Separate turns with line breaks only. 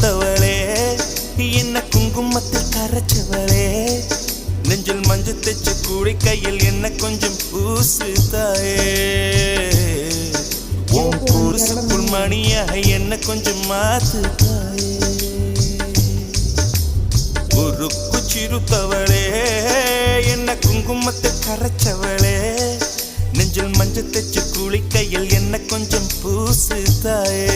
சிறுத்தவளே என்ன குங்குமத்தில் கரைச்சவளே நெஞ்சில் மஞ்சள் தைச்ச கூடை கையில் என்ன கொஞ்சம் பூசு தாயே உன் புருசுக்குள் மணியாக என்ன கொஞ்சம் மாத்து தாயே உருக்கு சிறுத்தவளே என்ன குங்குமத்தில் கரைச்சவளே நெஞ்சில் மஞ்சள் தைச்ச கூடை கையில் என்ன கொஞ்சம் பூசு தாயே